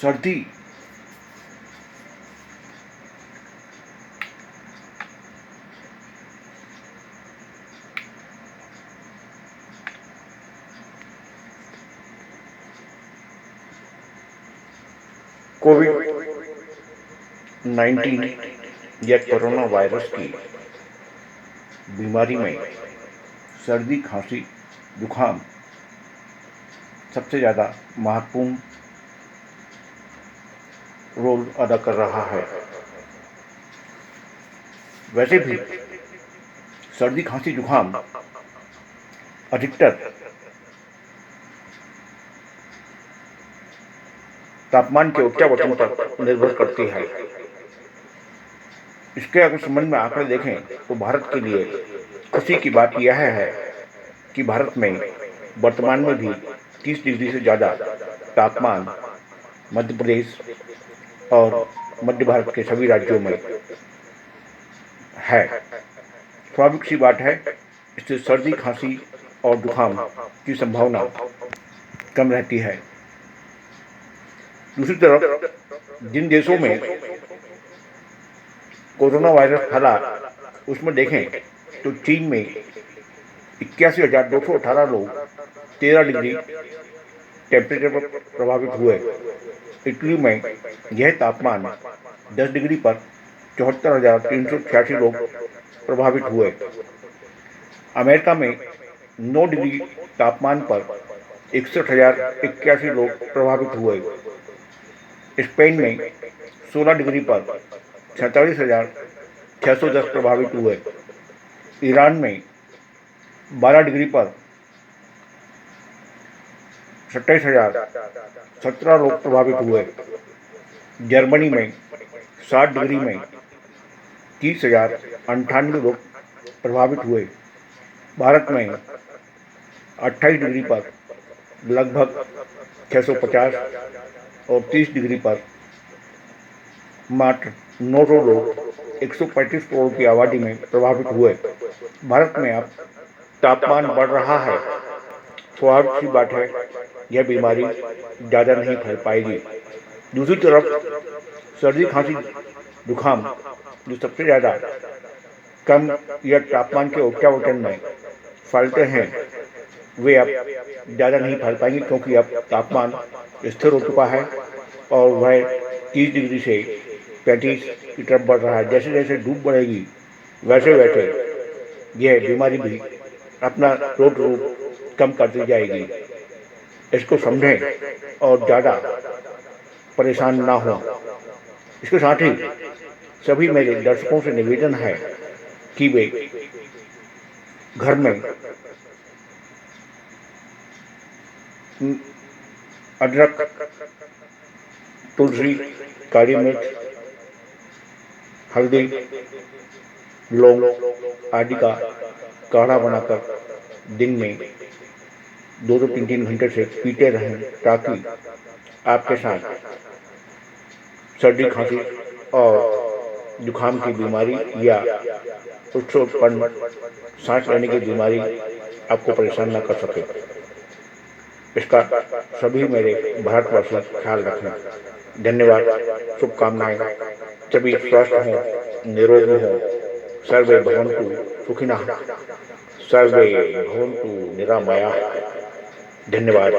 सर्दी कोविड-19 या corona virus की बीमारी में सर्दी, खांसी, जुखाम सबसे ज़्यादा महत्वपूर्ण रोल अदा कर रहा है। वैसे भी सर्दी, खांसी, जुखाम अधिकतर तापमान के उत्तरावर्तन पर निर्भर करती है। इसके अगर संबंध में आंकड़े देखें तो भारत के लिए खुशी की बात यह है कि भारत में वर्तमान में भी 30 डिग्री से ज़्यादा तापमान मध्य प्रदेश और मध्य भारत के सभी राज्यों में है। स्वाभाविक सी बात है, इससे सर्दी, खांसी और जुखाम की संभावना कम रहती है। दूसरी तरफ जिन देशों में कोरोना वायरस फैला उसमें देखें तो चीन में 81,218 लोग 13 डिग्री टेम्परेचर पर प्रभावित हुए। इटली में यह तापमान 10 डिग्री पर 74,386 लोग प्रभावित हुए। अमेरिका में 9 डिग्री तापमान पर 61,081 लोग प्रभावित हुए। स्पेन में 16 डिग्री पर 47,610 प्रभावित हुए। ईरान में 12 डिग्री पर 27,017 लोग प्रभावित हुए। जर्मनी में 60 डिग्री में 30,098 लोग प्रभावित हुए। भारत में 28 डिग्री पर लगभग 650 और 30 डिग्री पर मात्र 900 लोग 135 करोड़ की आबादी में प्रभावित हुए। भारत में अब तापमान बढ़ रहा है। स्वाभाविक सी बात है, यह बीमारी ज़्यादा नहीं फैल पाएगी। दूसरी तरफ सर्दी, खांसी, जुखाम जो सबसे ज़्यादा कम या तापमान के उत्तरावर्तन में फैलते हैं, वे अब ज़्यादा नहीं फैल पाएंगे क्योंकि अब तापमान स्थिर हो चुका है और वह 30 डिग्री से 35 की तरफ बढ़ रहा है। जैसे जैसे धूप बढ़ेगी वैसे वैसे यह बीमारी भी अपना रूप कम करती जाएगी। इसको समझें और ज़्यादा परेशान ना हो। इसके साथ ही सभी मेरे दर्शकों से निवेदन है कि वे घर में अदरक, तुलसी, काली मिर्च, हल्दी, लौंग आदि का काढ़ा बनाकर दिन में 2-2, 3-3 घंटे से पीते रहें ताकि आपके साथ सर्दी, खांसी और जुखाम की बीमारी या उससे उत्पन्न सांस लेने की बीमारी आपको परेशान न कर सके। इसका सभी मेरे भारतवासी ख्याल रखें। धन्यवाद, शुभकामनाएं। सभी स्वस्थ हों, निरोगी हों। सर्वे भवन्तु सुखिनः, सर्वे भवन्तु निरामयाः। धन्यवाद।